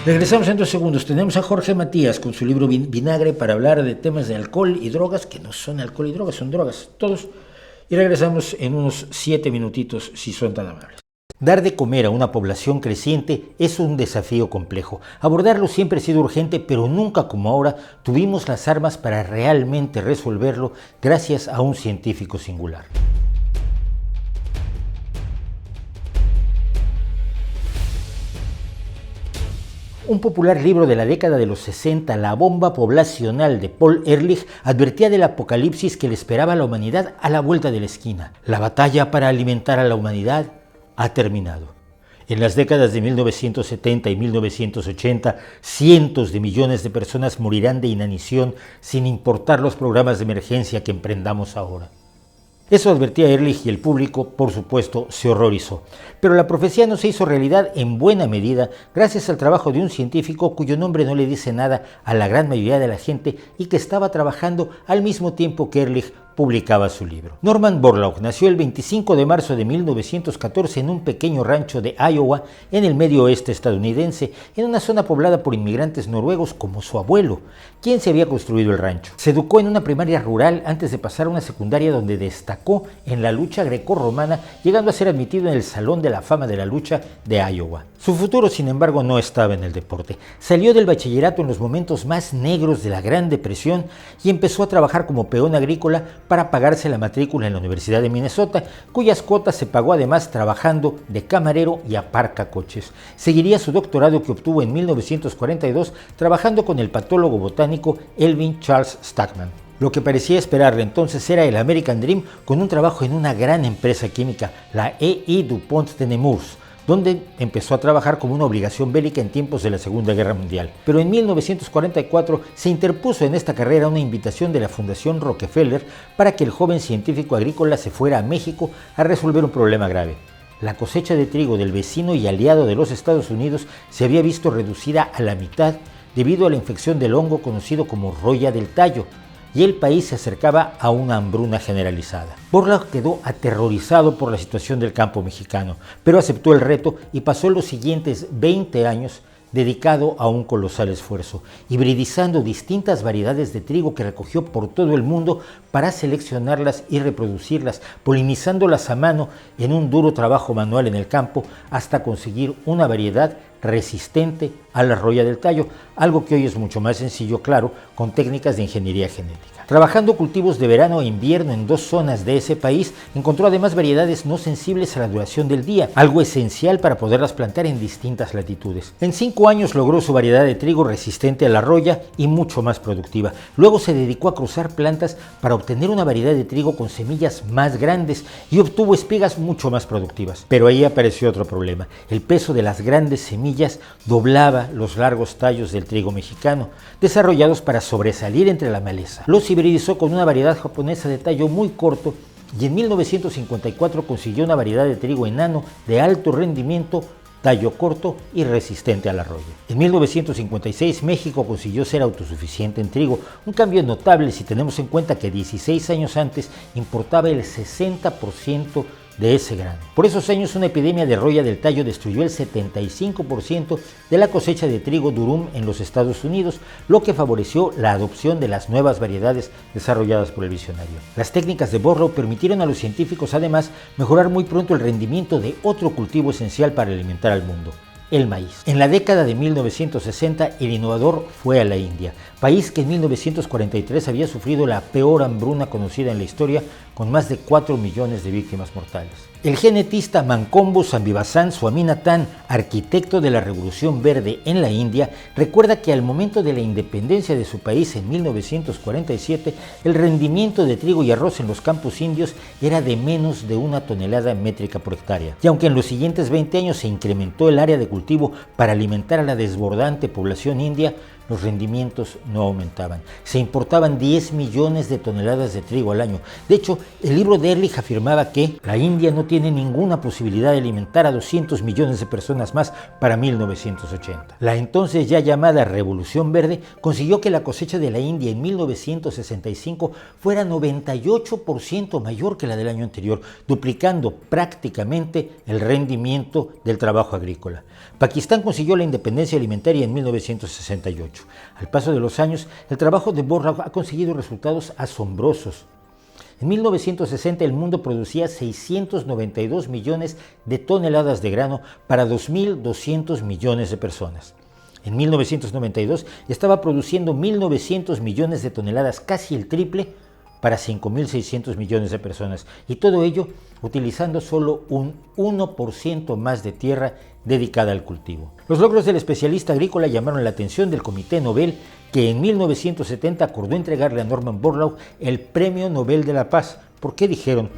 Regresamos en 2 segundos. Tenemos a Jorge Matías con su libro Vinagre para hablar de temas de alcohol y drogas, que no son alcohol y drogas, son drogas, todos. Y regresamos en unos 7 minutitos, si son tan amables. Dar de comer a una población creciente es un desafío complejo. Abordarlo siempre ha sido urgente, pero nunca como ahora tuvimos las armas para realmente resolverlo gracias a un científico singular. Un popular libro de la década de los 60, La bomba poblacional de Paul Ehrlich, advertía del apocalipsis que le esperaba a la humanidad a la vuelta de la esquina. La batalla para alimentar a la humanidad ha terminado. En las décadas de 1970 y 1980, cientos de millones de personas morirán de inanición sin importar los programas de emergencia que emprendamos ahora. Eso advertía Ehrlich y el público, por supuesto, se horrorizó. Pero la profecía no se hizo realidad en buena medida gracias al trabajo de un científico cuyo nombre no le dice nada a la gran mayoría de la gente y que estaba trabajando al mismo tiempo que Ehrlich publicaba su libro. Norman Borlaug nació el 25 de marzo de 1914 en un pequeño rancho de Iowa, en el medio oeste estadounidense, en una zona poblada por inmigrantes noruegos como su abuelo, quien se había construido el rancho. Se educó en una primaria rural antes de pasar a una secundaria donde destacó en la lucha grecorromana, llegando a ser admitido en el Salón de la Fama de la Lucha de Iowa. Su futuro, sin embargo, no estaba en el deporte. Salió del bachillerato en los momentos más negros de la Gran Depresión y empezó a trabajar como peón agrícola para pagarse la matrícula en la Universidad de Minnesota, cuyas cuotas se pagó además trabajando de camarero y aparcacoches. Seguiría su doctorado que obtuvo en 1942 trabajando con el patólogo botánico Elvin Charles Stackman. Lo que parecía esperarle entonces era el American Dream con un trabajo en una gran empresa química, la E.I. DuPont de Nemours, donde empezó a trabajar como una obligación bélica en tiempos de la Segunda Guerra Mundial. Pero en 1944 se interpuso en esta carrera una invitación de la Fundación Rockefeller para que el joven científico agrícola se fuera a México a resolver un problema grave. La cosecha de trigo del vecino y aliado de los Estados Unidos se había visto reducida a la mitad debido a la infección del hongo conocido como roya del tallo, y el país se acercaba a una hambruna generalizada. Borlaug quedó aterrorizado por la situación del campo mexicano, pero aceptó el reto y pasó los siguientes 20 años dedicado a un colosal esfuerzo, hibridizando distintas variedades de trigo que recogió por todo el mundo para seleccionarlas y reproducirlas, polinizándolas a mano en un duro trabajo manual en el campo hasta conseguir una variedad resistente a la roya del tallo, algo que hoy es mucho más sencillo, claro, con técnicas de ingeniería genética. Trabajando cultivos de verano e invierno en 2 zonas de ese país, encontró además variedades no sensibles a la duración del día, algo esencial para poderlas plantar en distintas latitudes. En 5 años logró su variedad de trigo resistente a la roya y mucho más productiva. Luego se dedicó a cruzar plantas para obtener una variedad de trigo con semillas más grandes y obtuvo espigas mucho más productivas. Pero ahí apareció otro problema. El peso de las grandes semillas doblaba los largos tallos del trigo mexicano, desarrollados para sobresalir entre la maleza. Los hibridizó con una variedad japonesa de tallo muy corto y en 1954 consiguió una variedad de trigo enano de alto rendimiento, tallo corto y resistente a la roya. En 1956 México consiguió ser autosuficiente en trigo, un cambio notable si tenemos en cuenta que 16 años antes importaba el 60% de ese grano. Por esos años una epidemia de roya del tallo destruyó el 75% de la cosecha de trigo durum en los Estados Unidos, lo que favoreció la adopción de las nuevas variedades desarrolladas por el visionario. Las técnicas de Borlaug permitieron a los científicos además mejorar muy pronto el rendimiento de otro cultivo esencial para alimentar al mundo: el maíz. En la década de 1960, el innovador fue a la India, país que en 1943 había sufrido la peor hambruna conocida en la historia, con más de 4 millones de víctimas mortales. El genetista Mankombu Sambhivasan Swaminathan, arquitecto de la Revolución Verde en la India, recuerda que al momento de la independencia de su país en 1947, el rendimiento de trigo y arroz en los campos indios era de menos de 1 tonelada métrica por hectárea. Y aunque en los siguientes 20 años se incrementó el área de cultivo para alimentar a la desbordante población india, los rendimientos no aumentaban. Se importaban 10 millones de toneladas de trigo al año. De hecho, el libro de Ehrlich afirmaba que la India no tiene ninguna posibilidad de alimentar a 200 millones de personas más para 1980. La entonces ya llamada Revolución Verde consiguió que la cosecha de la India en 1965 fuera 98% mayor que la del año anterior, duplicando prácticamente el rendimiento del trabajo agrícola. Pakistán consiguió la independencia alimentaria en 1968. Al paso de los años, el trabajo de Borlaug ha conseguido resultados asombrosos. En 1960 el mundo producía 692 millones de toneladas de grano para 2.200 millones de personas. En 1992 estaba produciendo 1.900 millones de toneladas, casi el triple, para 5.600 millones de personas, y todo ello utilizando solo un 1% más de tierra dedicada al cultivo. Los logros del especialista agrícola llamaron la atención del Comité Nobel, que en 1970 acordó entregarle a Norman Borlaug el Premio Nobel de la Paz. ¿Por qué dijeron?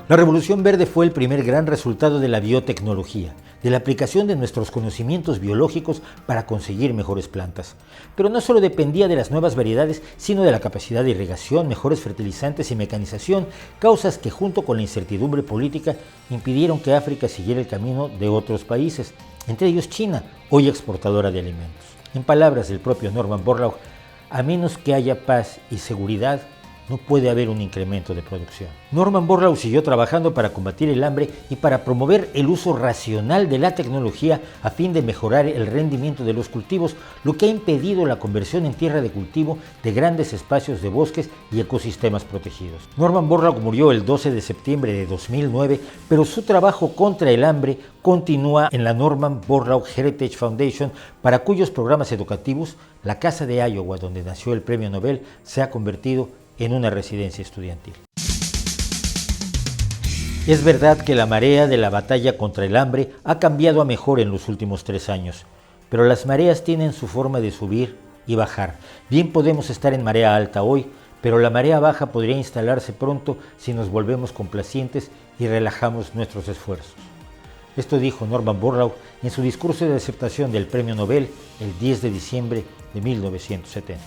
La Revolución Verde fue el primer gran resultado de la biotecnología, de la aplicación de nuestros conocimientos biológicos para conseguir mejores plantas. Pero no solo dependía de las nuevas variedades, sino de la capacidad de irrigación, mejores fertilizantes y mecanización, causas que junto con la incertidumbre política impidieron que África siguiera el camino de otros países, entre ellos China, hoy exportadora de alimentos. En palabras del propio Norman Borlaug, a menos que haya paz y seguridad, no puede haber un incremento de producción. Norman Borlaug siguió trabajando para combatir el hambre y para promover el uso racional de la tecnología a fin de mejorar el rendimiento de los cultivos, lo que ha impedido la conversión en tierra de cultivo de grandes espacios de bosques y ecosistemas protegidos. Norman Borlaug murió el 12 de septiembre de 2009, pero su trabajo contra el hambre continúa en la Norman Borlaug Heritage Foundation, para cuyos programas educativos la Casa de Iowa, donde nació el Premio Nobel, se ha convertido en una residencia estudiantil. Es verdad que la marea de la batalla contra el hambre ha cambiado a mejor en los últimos 3 años, pero las mareas tienen su forma de subir y bajar. Bien podemos estar en marea alta hoy, pero la marea baja podría instalarse pronto si nos volvemos complacientes y relajamos nuestros esfuerzos. Esto dijo Norman Borlaug en su discurso de aceptación del Premio Nobel el 10 de diciembre de 1970.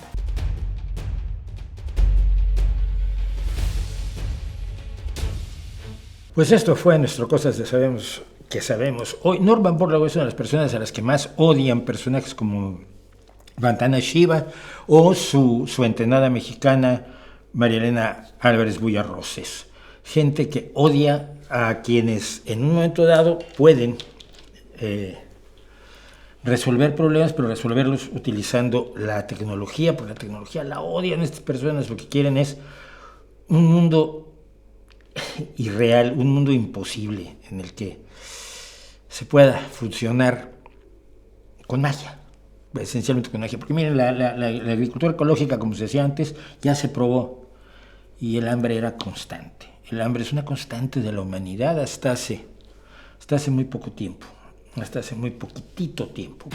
Pues esto fue nuestro Cosas de Sabemos que Sabemos. Hoy Norman Borlaug es una de las personas a las que más odian personajes como Vandana Shiva o su entrenada mexicana María Elena Álvarez Bullarroces. Gente que odia a quienes en un momento dado pueden resolver problemas, pero resolverlos utilizando la tecnología, porque la tecnología la odian estas personas. Lo que quieren es un mundo irreal, un mundo imposible en el que se pueda funcionar con magia, esencialmente con magia. Porque miren, la agricultura ecológica, como se decía antes, ya se probó y el hambre era constante. El hambre es una constante de la humanidad hasta hace muy poco tiempo, hasta hace muy poquitito tiempo.